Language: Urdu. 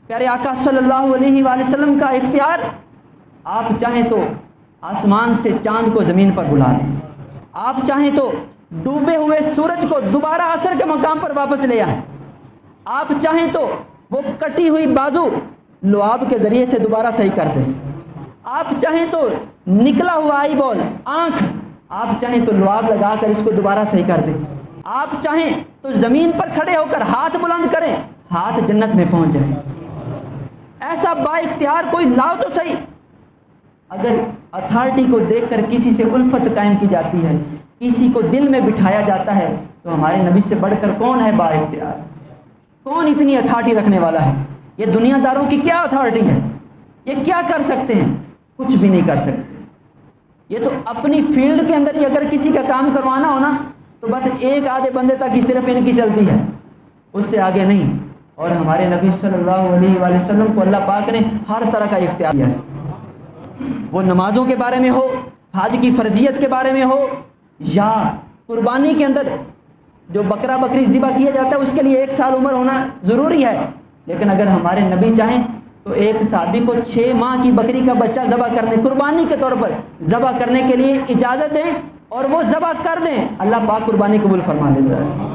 پیارے آقا صلی اللہ علیہ وآلہ وسلم کا اختیار، آپ چاہیں تو آسمان سے چاند کو زمین پر بلا لیں، آپ چاہیں تو ڈوبے ہوئے سورج کو دوبارہ عصر کے مقام پر واپس لے آئیں، آپ چاہیں تو وہ کٹی ہوئی بازو لعاب کے ذریعے سے دوبارہ صحیح کر دیں، آپ چاہیں تو نکلا ہوا آئی بال آنکھ، آپ چاہیں تو لعاب لگا کر اس کو دوبارہ صحیح کر دیں، آپ چاہیں تو زمین پر کھڑے ہو کر ہاتھ بلند کریں، ہاتھ جنت میں پہنچ جائیں۔ ایسا با اختیار کوئی لاؤ تو صحیح۔ اگر اتھارٹی کو دیکھ کر کسی سے الفت قائم کی جاتی ہے، کسی کو دل میں بٹھایا جاتا ہے، تو ہمارے نبی سے بڑھ کر کون ہے با اختیار؟ کون اتنی اتھارٹی رکھنے والا ہے؟ یہ دنیا داروں کی کیا اتھارٹی ہے؟ یہ کیا کر سکتے ہیں؟ کچھ بھی نہیں کر سکتے۔ یہ تو اپنی فیلڈ کے اندر ہی اگر کسی کا کام کروانا ہو نا تو بس ایک آدھے بندے تک ہی صرف ان کی چلتی ہے، اس سے آگے نہیں۔ اور ہمارے نبی صلی اللہ علیہ وآلہ وسلم کو اللہ پاک نے ہر طرح کا اختیار دیا ہے، وہ نمازوں کے بارے میں ہو، حج کی فرضیت کے بارے میں ہو، یا قربانی کے اندر جو بکرا بکری ذبح کیا جاتا ہے اس کے لیے 1 سال عمر ہونا ضروری ہے، لیکن اگر ہمارے نبی چاہیں تو ایک صحابی کو 6 ماہ کی بکری کا بچہ ذبح کرنے، قربانی کے طور پر ذبح کرنے کے لیے اجازت دیں اور وہ ذبح کر دیں، اللہ پاک قربانی قبول فرما لیتا ہے۔